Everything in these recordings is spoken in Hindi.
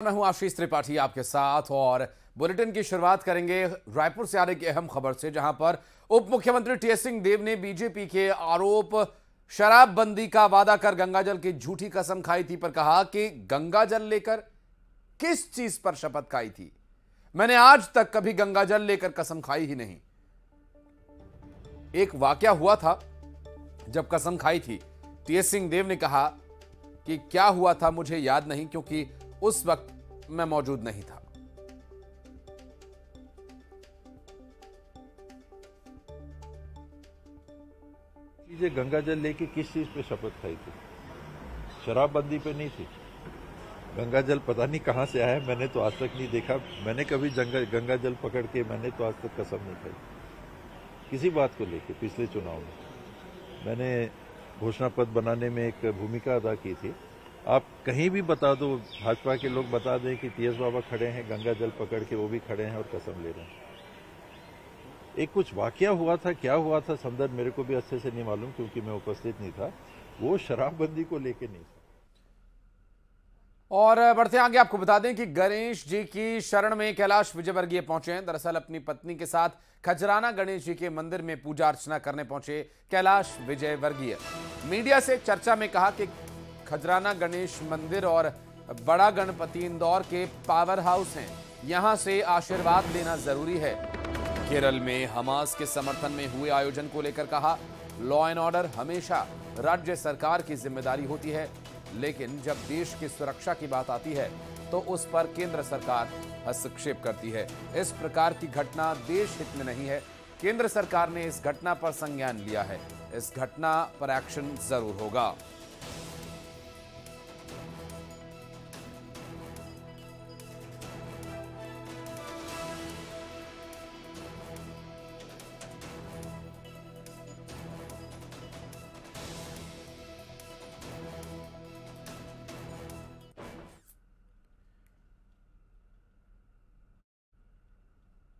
मैं हूं आशीष त्रिपाठी आपके साथ और बुलेटिन की शुरुआत करेंगे रायपुर से आ रही अहम खबर से, जहां पर उप मुख्यमंत्री टीएस सिंहदेव ने बीजेपी के आरोप शराबबंदी का वादा कर गंगाजल की झूठी कसम खाई थी पर कहा कि गंगाजल लेकर किस चीज पर शपथ खाई थी। मैंने आज तक कभी गंगाजल लेकर कसम खाई ही नहीं। एक वाकया हुआ था जब कसम खाई थी। टीएस सिंहदेव ने कहा कि क्या हुआ था मुझे याद नहीं, क्योंकि उस वक्त मैं मौजूद नहीं था। ये गंगाजल लेके किस चीज पे शपथ खाई थी? शराबबंदी पे नहीं थी। गंगाजल पता नहीं कहां से आया, मैंने तो आज तक नहीं देखा। मैंने कभी गंगाजल पकड़ के मैंने तो आज तक कसम नहीं खाई किसी बात को लेके। पिछले चुनाव में मैंने घोषणा पत्र बनाने में एक भूमिका अदा की थी। आप कहीं भी बता दो, भाजपा के लोग बता दें कि टीएस बाबा खड़े हैं गंगाजल पकड़ के, वो भी खड़े हैं और कसम ले रहे हैं। एक कुछ वाकया हुआ था, क्या हुआ था संदर्भ मेरे को भी अच्छे से नहीं मालूम क्योंकि मैं उपस्थित नहीं था। वो शराबबंदी को लेके नहीं था। और बढ़ते आगे आपको बता दें कि गणेश जी की शरण में कैलाश विजयवर्गीय पहुंचे हैं। दरअसल अपनी पत्नी के साथ खजराना गणेश जी के मंदिर में पूजा अर्चना करने पहुंचे कैलाश विजयवर्गीय। मीडिया से चर्चा में कहा कि खजराना गणेश मंदिर और बड़ा गणपति इंदौर के पावर हाउस हैं, यहां से आशीर्वाद लेना जरूरी है। केरल में हमास के समर्थन में हुए आयोजन को लेकर कहा, लॉ एंड ऑर्डर हमेशा राज्य सरकार की जिम्मेदारी होती है, लेकिन जब देश की सुरक्षा की बात आती है तो उस पर केंद्र सरकार हस्तक्षेप करती है। इस प्रकार की घटना देश हित में नहीं है। केंद्र सरकार ने इस घटना पर संज्ञान लिया है। इस घटना पर एक्शन जरूर होगा।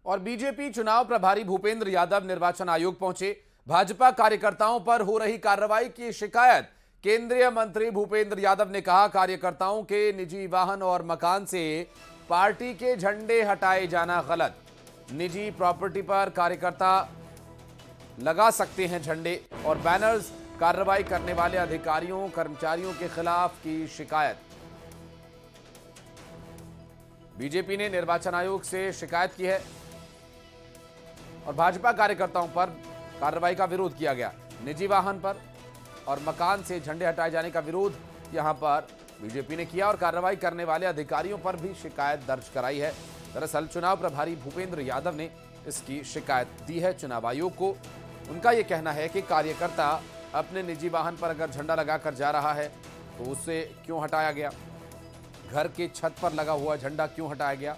और बीजेपी चुनाव प्रभारी भूपेंद्र यादव निर्वाचन आयोग पहुंचे। भाजपा कार्यकर्ताओं पर हो रही कार्रवाई की शिकायत केंद्रीय मंत्री भूपेंद्र यादव ने कहा, कार्यकर्ताओं के निजी वाहन और मकान से पार्टी के झंडे हटाए जाना गलत। निजी प्रॉपर्टी पर कार्यकर्ता लगा सकते हैं झंडे और बैनर्स। कार्रवाई करने वाले अधिकारियों कर्मचारियों के खिलाफ की शिकायत। बीजेपी ने निर्वाचन आयोग से शिकायत की है और भाजपा कार्यकर्ताओं पर कार्रवाई का विरोध किया गया। निजी वाहन पर और मकान से झंडे हटाए जाने का विरोध यहां पर बीजेपी ने किया और कार्रवाई करने वाले अधिकारियों पर भी शिकायत दर्ज कराई है। दरअसल चुनाव प्रभारी भूपेंद्र यादव ने इसकी शिकायत दी है चुनाव आयोग को। उनका यह कहना है कि कार्यकर्ता अपने निजी वाहन पर अगर झंडा लगाकर जा रहा है तो उसे क्यों हटाया गया, घर के छत पर लगा हुआ झंडा क्यों हटाया गया।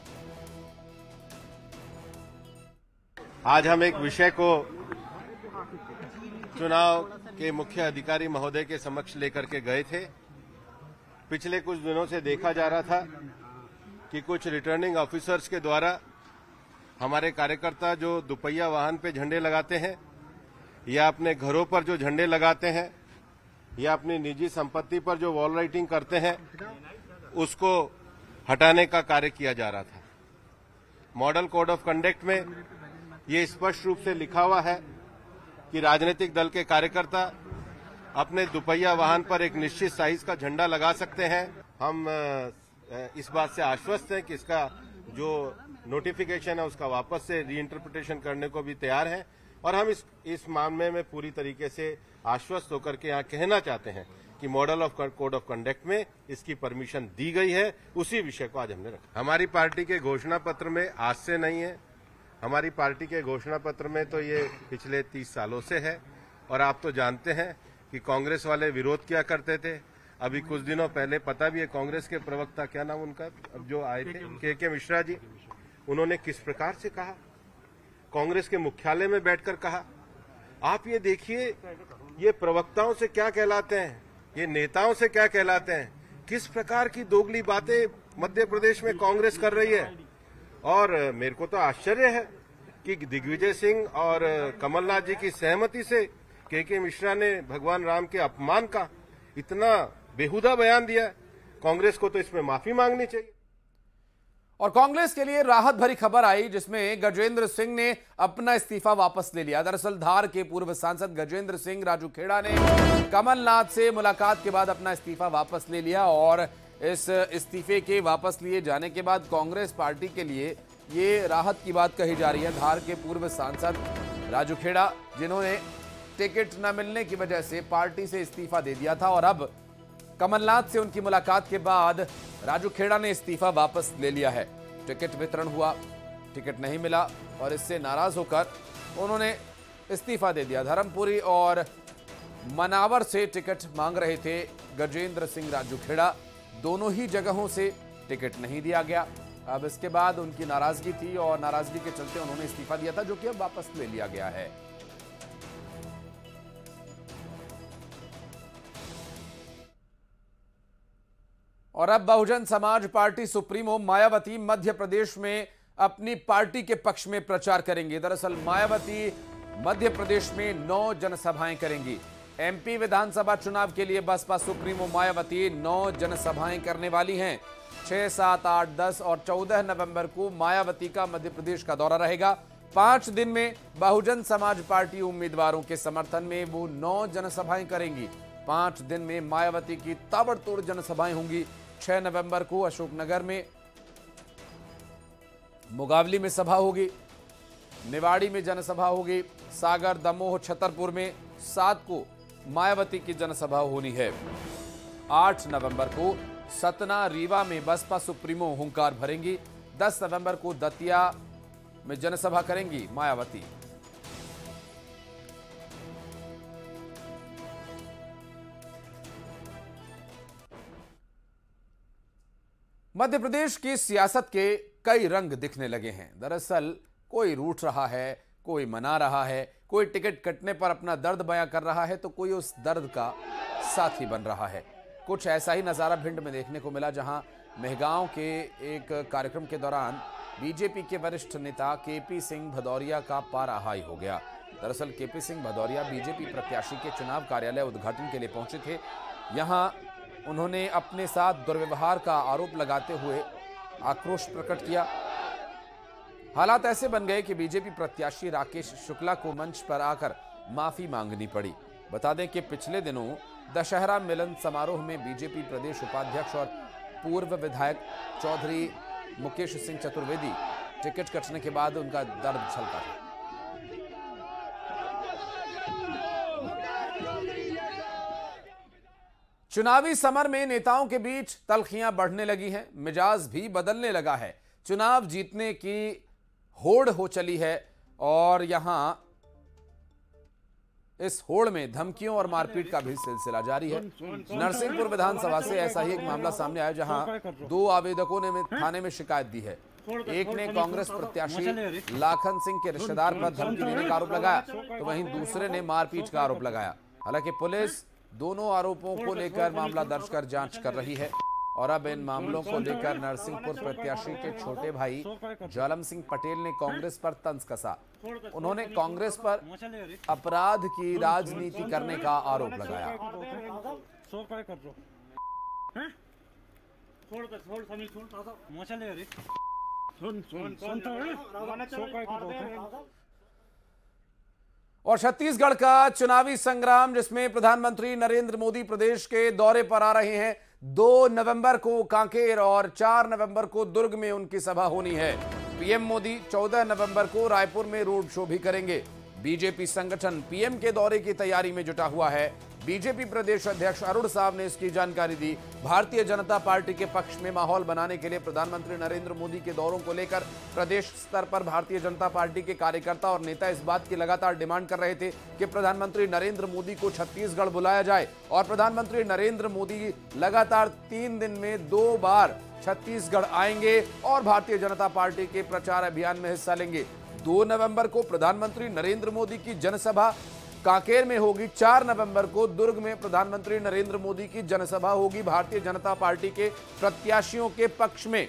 आज हम एक विषय को चुनाव के मुख्य अधिकारी महोदय के समक्ष लेकर के गए थे। पिछले कुछ दिनों से देखा जा रहा था कि कुछ रिटर्निंग ऑफिसर्स के द्वारा हमारे कार्यकर्ता जो दुपहिया वाहन पे झंडे लगाते हैं या अपने घरों पर जो झंडे लगाते हैं या अपनी निजी संपत्ति पर जो वॉल राइटिंग करते हैं, उसको हटाने का कार्य किया जा रहा था। मॉडल कोड ऑफ कंडक्ट में ये स्पष्ट रूप से लिखा हुआ है कि राजनीतिक दल के कार्यकर्ता अपने दुपहिया वाहन पर एक निश्चित साइज का झंडा लगा सकते हैं। हम इस बात से आश्वस्त हैं कि इसका जो नोटिफिकेशन है उसका वापस से रीइंटरप्रिटेशन करने को भी तैयार हैं और हम इस मामले में पूरी तरीके से आश्वस्त होकर के यहाँ कहना चाहते हैं कि model of code of conduct में इसकी परमिशन दी गई है। उसी विषय को आज हमने रखा। हमारी पार्टी के घोषणा पत्र में आज से नहीं है। हमारी पार्टी के घोषणा पत्र में तो ये पिछले 30 सालों से है और आप तो जानते हैं कि कांग्रेस वाले विरोध किया करते थे। अभी कुछ दिनों पहले पता भी है कांग्रेस के प्रवक्ता, क्या नाम उनका, अब जो आए थे के मिश्रा जी, उन्होंने किस प्रकार से कहा, कांग्रेस के मुख्यालय में बैठकर कहा। आप ये देखिए ये प्रवक्ताओं से क्या कहलाते हैं, ये नेताओं से क्या कहलाते हैं, किस प्रकार की दोगली बातें मध्य प्रदेश में कांग्रेस कर रही है। और मेरे को तो आश्चर्य है कि दिग्विजय सिंह और कमलनाथ जी की सहमति से के मिश्रा ने भगवान राम के अपमान का इतना बेहुदा बयान दिया है। कांग्रेस को तो इसमें माफी मांगनी चाहिए। और कांग्रेस के लिए राहत भरी खबर आई, जिसमें गजेंद्र सिंह ने अपना इस्तीफा वापस ले लिया। दरअसल धार के पूर्व सांसद गजेंद्र सिंह राजूखेड़ा ने कमलनाथ से मुलाकात के बाद अपना इस्तीफा वापस ले लिया और इस इस्तीफे के वापस लिए जाने के बाद कांग्रेस पार्टी के लिए ये राहत की बात कही जा रही है। धार के पूर्व सांसद राजूखेड़ा, जिन्होंने टिकट न मिलने की वजह से पार्टी से इस्तीफा दे दिया था, और अब कमलनाथ से उनकी मुलाकात के बाद राजूखेड़ा ने इस्तीफा वापस ले लिया है। टिकट वितरण हुआ, टिकट नहीं मिला और इससे नाराज होकर उन्होंने इस्तीफा दे दिया। धर्मपुरी और मनावर से टिकट मांग रहे थे गजेंद्र सिंह राजूखेड़ा, दोनों ही जगहों से टिकट नहीं दिया गया। अब इसके बाद उनकी नाराजगी थी और नाराजगी के चलते उन्होंने इस्तीफा दिया था, जो कि अब वापस ले लिया गया है। और अब बहुजन समाज पार्टी सुप्रीमो मायावती मध्य प्रदेश में अपनी पार्टी के पक्ष में प्रचार करेंगे। दरअसल मायावती मध्य प्रदेश में 9 जनसभाएं करेंगी। एमपी विधानसभा चुनाव के लिए बसपा सुप्रीमो मायावती 9 जनसभाएं करने वाली हैं। 6, 7, 8, 10 और 14 नवंबर को मायावती का मध्य प्रदेश का दौरा रहेगा। 5 दिन में बहुजन समाज पार्टी उम्मीदवारों के समर्थन में वो 9 जनसभाएं करेंगी। 5 दिन में मायावती की ताबड़तोड़ जनसभाएं होंगी। 6 नवंबर को अशोकनगर में, मुगावली में सभा होगी, निवाड़ी में जनसभा होगी, सागर, दमोह, छतरपुर में 7 को मायावती की जनसभा होनी है। 8 नवंबर को सतना, रीवा में बसपा सुप्रीमो हुंकार भरेंगी। 10 नवंबर को दतिया में जनसभा करेंगी मायावती। मध्य प्रदेश की सियासत के कई रंग दिखने लगे हैं। दरअसल कोई रूठ रहा है, कोई मना रहा है, कोई टिकट कटने पर अपना दर्द बयां कर रहा है, तो कोई उस दर्द का साथी बन रहा है। कुछ ऐसा ही नज़ारा भिंड में देखने को मिला, जहां मेहगांव के एक कार्यक्रम के दौरान बीजेपी के वरिष्ठ नेता केपी सिंह भदौरिया का पारा हाई हो गया। दरअसल केपी सिंह भदौरिया बीजेपी प्रत्याशी के चुनाव कार्यालय उद्घाटन के लिए पहुंचे थे। यहां उन्होंने अपने साथ दुर्व्यवहार का आरोप लगाते हुए आक्रोश प्रकट किया। हालात ऐसे बन गए कि बीजेपी प्रत्याशी राकेश शुक्ला को मंच पर आकर माफी मांगनी पड़ी। बता दें कि पिछले दिनों दशहरा मिलन समारोह में बीजेपी प्रदेश उपाध्यक्ष और पूर्व विधायक चौधरी मुकेश सिंह चतुर्वेदी टिकट कटने के बाद उनका दर्द छलका था। चुनावी समर में नेताओं के बीच तल्खियां बढ़ने लगी हैं, मिजाज भी बदलने लगा है। चुनाव जीतने की होड़ हो चली है और यहां इस होड़ में धमकियों और मारपीट का भी सिलसिला जारी है। नरसिंहपुर विधानसभा से ऐसा ही एक मामला सामने आया, जहां 2 आवेदकों ने थाने में शिकायत दी है। एक ने कांग्रेस प्रत्याशी लाखन सिंह के रिश्तेदार पर धमकी देने का आरोप लगाया, तो वहीं दूसरे ने मारपीट का आरोप लगाया। हालांकि पुलिस दोनों आरोपों को लेकर मामला दर्ज कर जांच कर रही है और अब इन मामलों को लेकर नरसिंहपुर प्रत्याशी के छोटे भाई जालम सिंह पटेल ने कांग्रेस पर तंज कसा। उन्होंने कांग्रेस पर अपराध की राजनीति करने का आरोप लगाया। और छत्तीसगढ़ का चुनावी संग्राम, जिसमें प्रधानमंत्री नरेंद्र मोदी प्रदेश के दौरे पर आ रहे हैं। 2 नवंबर को कांकेर और 4 नवंबर को दुर्ग में उनकी सभा होनी है। पीएम मोदी 14 नवंबर को रायपुर में रोड शो भी करेंगे। बीजेपी संगठन पीएम के दौरे की तैयारी में जुटा हुआ है। बीजेपी प्रदेश अध्यक्ष अरुण साव ने इसकी जानकारी दी। भारतीय जनता पार्टी के पक्ष में माहौल बनाने के लिए प्रधानमंत्री नरेंद्र मोदी के दौरों को लेकर प्रदेश स्तर पर भारतीय जनता पार्टी के कार्यकर्ता और नेता इस बात की लगातार डिमांड कर रहे थे कि प्रधानमंत्री नरेंद्र मोदी को छत्तीसगढ़ बुलाया जाए। और प्रधानमंत्री नरेंद्र मोदी लगातार 3 दिन में 2 बार छत्तीसगढ़ आएंगे और भारतीय जनता पार्टी के प्रचार अभियान में हिस्सा लेंगे। 2 नवंबर को प्रधानमंत्री नरेंद्र मोदी की जनसभा कांकेर में होगी। 4 नवंबर को दुर्ग में प्रधानमंत्री नरेंद्र मोदी की जनसभा होगी भारतीय जनता पार्टी के प्रत्याशियों के पक्ष में।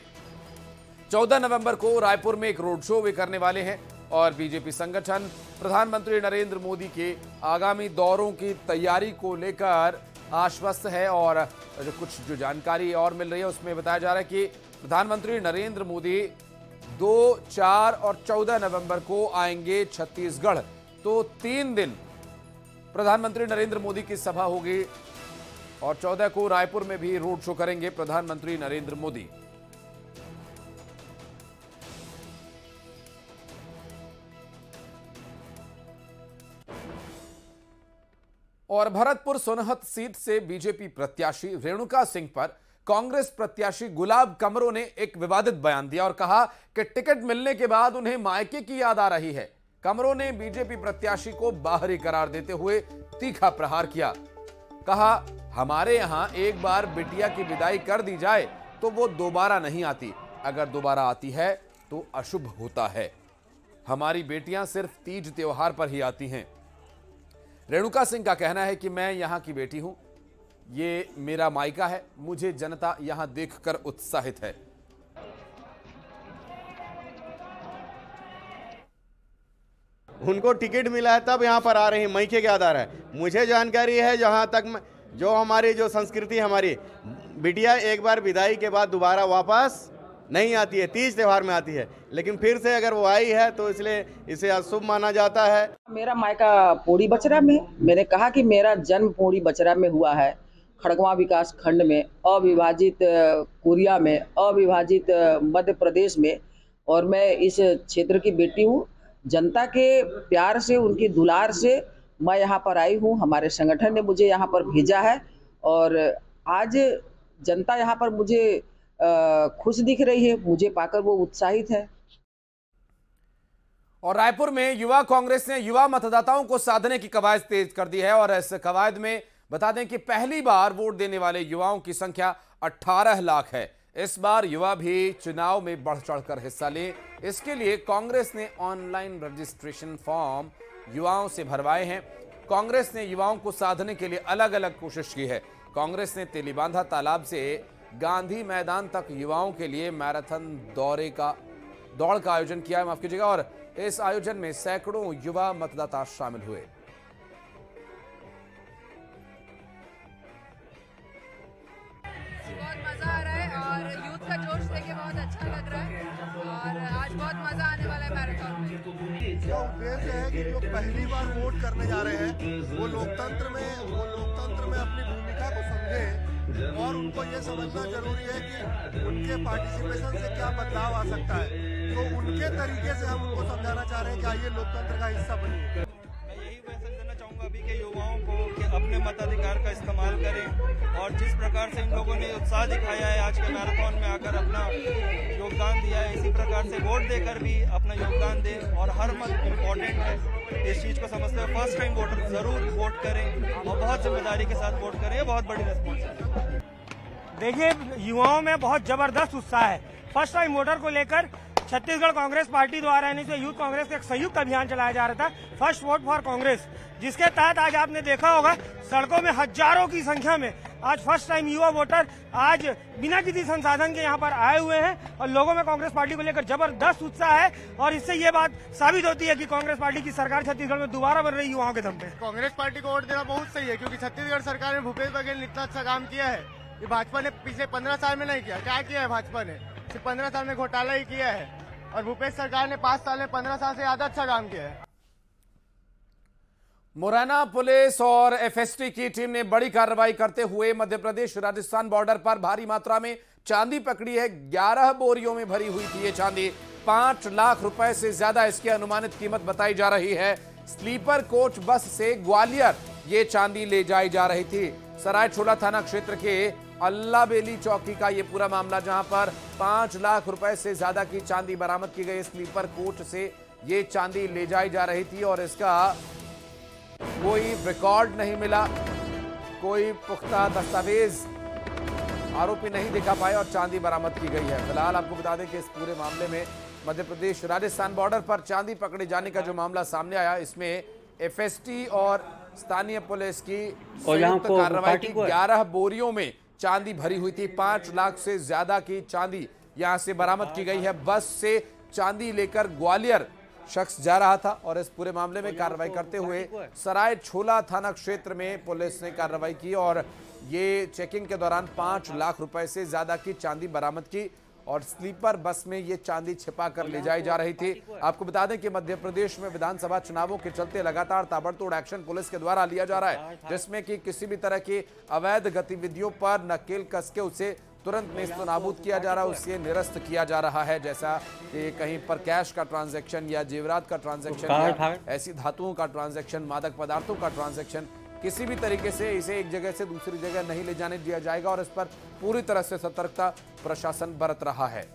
14 नवंबर को रायपुर में एक रोड शो वे करने वाले हैं और बीजेपी संगठन प्रधानमंत्री नरेंद्र मोदी के आगामी दौरों की तैयारी को लेकर आश्वस्त है। और कुछ जो जानकारी और मिल रही है उसमें बताया जा रहा है कि प्रधानमंत्री नरेंद्र मोदी 2, 4 और 14 नवंबर को आएंगे छत्तीसगढ़। तो 3 दिन प्रधानमंत्री नरेंद्र मोदी की सभा होगी और 14 को रायपुर में भी रोड शो करेंगे प्रधानमंत्री नरेंद्र मोदी। और भरतपुर सोनहत सीट से बीजेपी प्रत्याशी रेणुका सिंह पर कांग्रेस प्रत्याशी गुलाब कमरों ने एक विवादित बयान दिया और कहा कि टिकट मिलने के बाद उन्हें मायके की याद आ रही है। कमरों ने बीजेपी प्रत्याशी को बाहरी करार देते हुए तीखा प्रहार किया। कहा, हमारे यहां एक बार बिटिया की विदाई कर दी जाए तो वो दोबारा नहीं आती, अगर दोबारा आती है तो अशुभ होता है। हमारी बेटियां सिर्फ तीज त्योहार पर ही आती हैं। रेणुका सिंह का कहना है कि मैं यहां की बेटी हूं, ये मेरा मायका है, मुझे जनता यहां देखकर उत्साहित है। उनको टिकट मिला है तब यहाँ पर आ रही है, मायके के आधार है। मुझे जानकारी है जहाँ तक जो हमारी जो संस्कृति, हमारी बिटिया एक बार विदाई के बाद दोबारा वापस नहीं आती है, तीज त्योहार में आती है, लेकिन फिर से अगर वो आई है तो इसलिए इसे अशुभ माना जाता है। मेरा मायका पोड़ी बचरा में। मैंने कहा कि मेरा जन्म पोड़ी बचरा में हुआ है, खड़गवां विकास खंड में, अविभाजित कोरिया में, अविभाजित मध्य प्रदेश में, और मैं इस क्षेत्र की बेटी हूँ। जनता के प्यार से, उनकी दुलार से मैं यहाँ पर आई हूँ। हमारे संगठन ने मुझे यहाँ पर भेजा है और आज जनता यहाँ पर मुझे खुश दिख रही है, मुझे पाकर वो उत्साहित है। और रायपुर में युवा कांग्रेस ने युवा मतदाताओं को साधने की कवायद तेज कर दी है और इस कवायद में बता दें कि पहली बार वोट देने वाले युवाओं की संख्या 18 लाख है। इस बार युवा भी चुनाव में बढ़ चढ़कर हिस्सा लें, इसके लिए कांग्रेस ने ऑनलाइन रजिस्ट्रेशन फॉर्म युवाओं से भरवाए हैं। कांग्रेस ने युवाओं को साधने के लिए अलग अलग कोशिश की है। कांग्रेस ने तेलीबांधा तालाब से गांधी मैदान तक युवाओं के लिए मैराथन दौड़ का आयोजन किया है, माफ कीजिएगा, और इस आयोजन में सैकड़ों युवा मतदाता शामिल हुए। बहुत मजा आ रहा है और यूथ का जोश देखे बहुत अच्छा लग रहा है और आज बहुत मजा आने वाला है मैराथन में। जो उद्देश्य है कि जो पहली बार वोट करने जा रहे हैं वो लोकतंत्र में अपनी भूमिका को समझे और उनको ये समझना जरूरी है कि उनके पार्टिसिपेशन से क्या बदलाव आ सकता है। तो उनके तरीके से हम उनको समझाना चाह रहे हैं कि आइए लोकतंत्र का हिस्सा बनिए। मैं यही मैसेज देना चाहूँगा अभी के युवाओं को कि अपने मताधिकार का इस्तेमाल करें और जिस प्रकार से इन लोगों ने उत्साह दिखाया है आज के मैराथन में आकर अपना योगदान दिया है, इसी प्रकार से वोट देकर भी अपना योगदान दें और हर मत इम्पोर्टेंट है। इस चीज़ को समझते हुए फर्स्ट टाइम वोटर जरूर वोट करें और बहुत जिम्मेदारी के साथ वोट करें, ये बहुत बड़ी रिस्पॉन्सिबिलिटी है। देखिए, युवाओं में बहुत जबरदस्त उत्साह है। फर्स्ट टाइम वोटर को लेकर छत्तीसगढ़ कांग्रेस पार्टी द्वारा यानी से यूथ कांग्रेस का एक संयुक्त अभियान चलाया जा रहा था, फर्स्ट वोट फॉर कांग्रेस, जिसके तहत आज आपने देखा होगा सड़कों में हजारों की संख्या में आज फर्स्ट टाइम युवा वोटर आज बिना किसी संसाधन के यहाँ पर आए हुए हैं और लोगों में कांग्रेस पार्टी को लेकर जबरदस्त उत्साह है और इससे ये बात साबित होती है कि कांग्रेस पार्टी की सरकार छत्तीसगढ़ में दोबारा बन रही युवाओं के दम पे। कांग्रेस पार्टी को वोट देना बहुत सही है क्योंकि छत्तीसगढ़ सरकार ने भूपेश बघेल ने इतना अच्छा काम किया है, ये भाजपा ने पिछले 15 साल में नहीं किया। क्या किया है भाजपा ने? सिर्फ 15 साल में घोटाला ही किया है और भूपेश सरकार ने 5 साल में 15 साल से ज्यादा अच्छा काम किया है। मुरैना पुलिस और एफएसटी की टीम ने बड़ी कार्रवाई करते हुए मध्य प्रदेश राजस्थान बॉर्डर पर भारी मात्रा में चांदी पकड़ी है। 11 बोरियों में भरी हुई थी ये चांदी। 5 लाख रुपए से ज्यादा इसकी अनुमानित कीमत बताई जा रही है। स्लीपर कोच बस से ग्वालियर ये चांदी ले जाई जा रही थी। सरायछोला थाना क्षेत्र के अल्लाबेली चौकी का ये पूरा मामला, जहां पर 5 लाख रुपए से ज्यादा की चांदी बरामद की गई। स्लीपर कोच से ये चांदी ले जाई जा रही थी और इसका कोई रिकॉर्ड नहीं मिला, कोई पुख्ता दस्तावेज आरोपी नहीं दिखा पाए और चांदी बरामद की गई है। फिलहाल आपको बता दें कि इस पूरे मामले में मध्य प्रदेश राजस्थान बॉर्डर पर चांदी पकड़े जाने का जो मामला सामने आया, इसमें एफएसटी और स्थानीय पुलिस की संयुक्त कार्रवाई की 11 बोरियों में चांदी भरी हुई थी। 5 लाख से ज्यादा की चांदी यहां से बरामद की गई है। बस से चांदी लेकर ग्वालियर शख्स जा रहा था और इस पूरे मामले में कार्रवाई करते हुए सरायछोला थाना क्षेत्र में पुलिस ने कार्रवाई की और ये चेकिंग के दौरान 5 लाख रुपए से ज्यादा की चांदी बरामद की और स्लीपर बस में ये चांदी छिपा कर ले जाई जा रही थी। आपको बता दें कि मध्य प्रदेश में विधानसभा चुनावों के चलते लगातार ताबड़तोड़ एक्शन पुलिस के द्वारा लिया जा रहा है, जिसमें कि किसी भी तरह की अवैध गतिविधियों पर नकेल कस के उसे तुरंत नेस्तनाबूद किया जा रहा है, उससे निरस्त किया जा रहा है। जैसा कि कहीं पर कैश का ट्रांजैक्शन या जेवरात का ट्रांजैक्शन या ऐसी धातुओं का ट्रांजैक्शन, मादक पदार्थों का ट्रांजैक्शन, किसी भी तरीके से इसे एक जगह से दूसरी जगह नहीं ले जाने दिया जाएगा और इस पर पूरी तरह से सतर्कता प्रशासन बरत रहा है।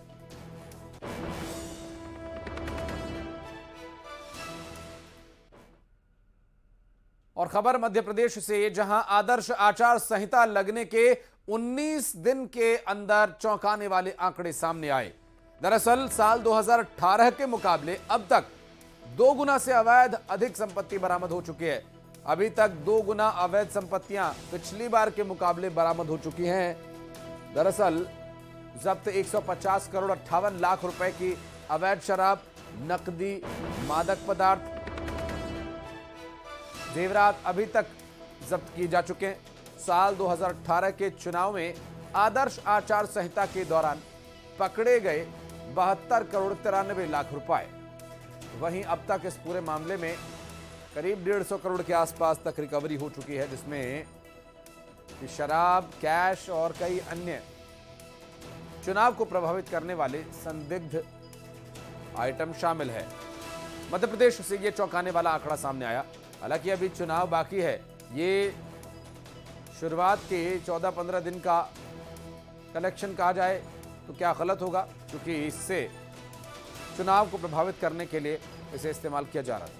और खबर मध्य प्रदेश से, जहां आदर्श आचार संहिता लगने के 19 दिन के अंदर चौंकाने वाले आंकड़े सामने आए। दरअसल साल 2018 के मुकाबले अब तक 2 गुना से अवैध अधिक संपत्ति बरामद हो चुकी है। अभी तक 2 गुना अवैध संपत्तियां पिछली बार के मुकाबले बरामद हो चुकी हैं। दरअसल जब्त 150 करोड़ 58 लाख रुपए की अवैध शराब, नकदी, मादक पदार्थ, जेवरात अभी तक जब्त किए जा चुके हैं। साल 2018 के चुनाव में आदर्श आचार संहिता के दौरान पकड़े गए 72 करोड़ 93 लाख रुपए। वहीं अब तक इस पूरे मामले में करीब 150 करोड़ के आसपास तक रिकवरी हो चुकी है, जिसमें शराब, कैश और कई अन्य चुनाव को प्रभावित करने वाले संदिग्ध आइटम शामिल है। मध्य प्रदेश से यह चौंकाने वाला आंकड़ा सामने आया। हालांकि अभी चुनाव बाकी है। ये शुरुआत के 14-15 दिन का कलेक्शन कहा जाए तो क्या गलत होगा, क्योंकि इससे चुनाव को प्रभावित करने के लिए इसे इस्तेमाल किया जा रहा था।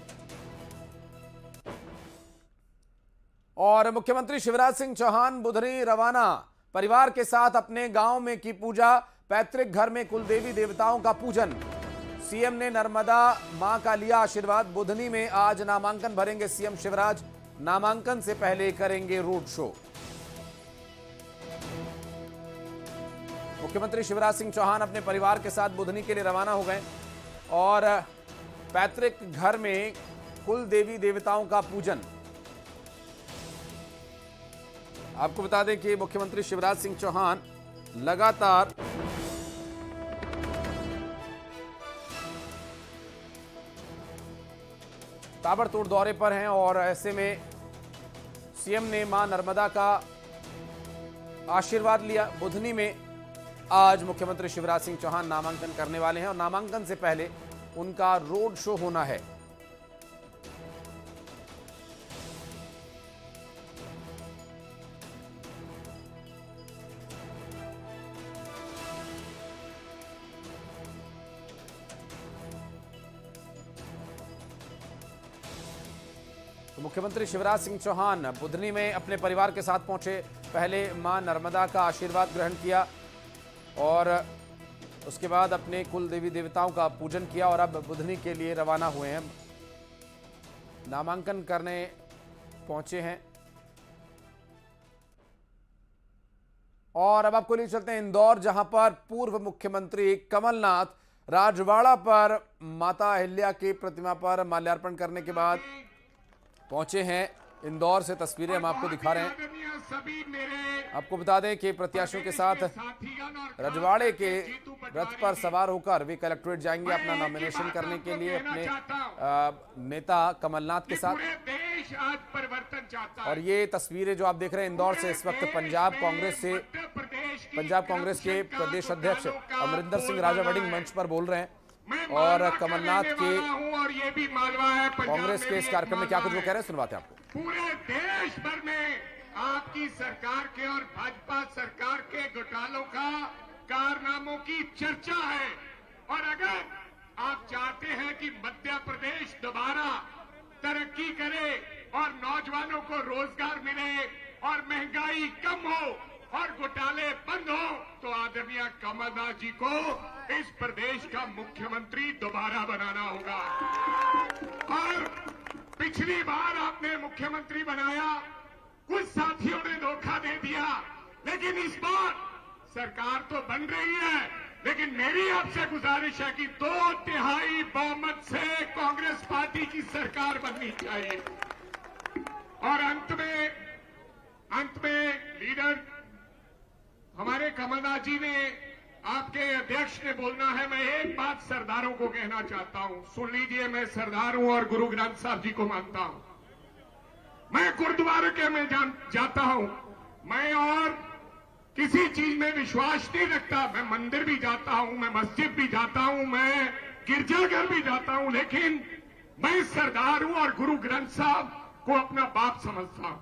और मुख्यमंत्री शिवराज सिंह चौहान बुधनी रवाना, परिवार के साथ अपने गांव में की पूजा, पैतृक घर में कुल देवी देवताओं का पूजन। सीएम ने नर्मदा मां का लिया आशीर्वाद। बुधनी में आज नामांकन भरेंगे सीएम शिवराज। नामांकन से पहले करेंगे रोड शो। मुख्यमंत्री शिवराज सिंह चौहान अपने परिवार के साथ बुधनी के लिए रवाना हो गए और पैतृक घर में कुल देवी देवताओं का पूजन। आपको बता दें कि मुख्यमंत्री शिवराज सिंह चौहान लगातार ताबड़तोड़ दौरे पर हैं और ऐसे में सीएम ने मां नर्मदा का आशीर्वाद लिया। बुधनी में आज मुख्यमंत्री शिवराज सिंह चौहान नामांकन करने वाले हैं और नामांकन से पहले उनका रोड शो होना है। तो मुख्यमंत्री शिवराज सिंह चौहान बुधनी में अपने परिवार के साथ पहुंचे। पहले मां नर्मदा का आशीर्वाद ग्रहण किया और उसके बाद अपने कुल देवी देवताओं का पूजन किया और अब बुधनी के लिए रवाना हुए हैं, नामांकन करने पहुंचे हैं। और अब आपको ले चलते हैं इंदौर, जहां पर पूर्व मुख्यमंत्री कमलनाथ राजवाड़ा पर माता अहिल्या की प्रतिमा पर माल्यार्पण करने के बाद पहुंचे हैं। इंदौर से तस्वीरें हम आपको दिखा रहे हैं। आपको बता दें कि प्रत्याशियों के साथ रजवाड़े के रथ पर सवार होकर वे कलेक्ट्रेट जाएंगे अपना नॉमिनेशन करने के लिए अपने नेता कमलनाथ के साथ। और ये तस्वीरें जो आप देख रहे हैं इंदौर से, इस वक्त पंजाब कांग्रेस के प्रदेश अध्यक्ष अमरिंदर सिंह राजा वडिंग मंच पर बोल रहे हैं और कमलनाथ के कांग्रेस के इस कार्यक्रम में क्या कुछ वो कह रहे हैं सुनवाते हैं आपको। पूरे देश भर में आपकी सरकार के और भाजपा सरकार के घोटालों का कारनामों की चर्चा है और अगर आप चाहते हैं कि मध्य प्रदेश दोबारा तरक्की करे और नौजवानों को रोजगार मिले और महंगाई कम हो और घोटाले बंद हो, तो आदरणीय कमलनाथ जी को इस प्रदेश का मुख्यमंत्री दोबारा बनाना होगा। और पिछली बार आपने मुख्यमंत्री बनाया, कुछ साथियों ने धोखा दे दिया, लेकिन इस बार सरकार तो बन रही है, लेकिन मेरी आपसे गुजारिश है कि 2/3 बहुमत से कांग्रेस पार्टी की सरकार बननी चाहिए। और अंत में लीडर हमारे कमलनाथ जी ने आपके अध्यक्ष ने बोलना है। मैं एक बात सरदारों को कहना चाहता हूं, सुन लीजिए। मैं सरदार हूं और गुरु ग्रंथ साहब जी को मानता हूं। मैं गुरुद्वारे के में जाता हूं। मैं और किसी चीज में विश्वास नहीं रखता। मैं मंदिर भी जाता हूं, मैं मस्जिद भी जाता हूं, मैं गिरजाघर भी जाता हूं, लेकिन मैं सरदार हूं और गुरु ग्रंथ साहब को अपना बाप समझता हूं।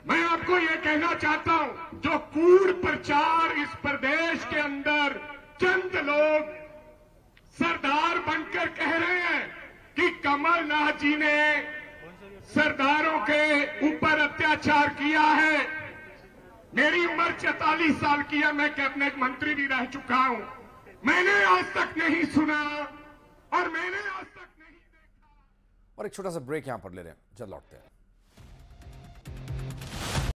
मैं आपको यह कहना चाहता हूं, जो कूड़ प्रचार इस प्रदेश के अंदर चंद लोग सरदार बनकर कह रहे हैं कि कमलनाथ जी ने सरदारों के ऊपर अत्याचार किया है। मेरी उम्र 44 साल की है, मैं कैबिनेट मंत्री भी रह चुका हूं। मैंने आज तक नहीं सुना और मैंने आज तक नहीं देखा। और एक छोटा सा ब्रेक यहां पर ले रहे हैं, जल्द लौटते हैं।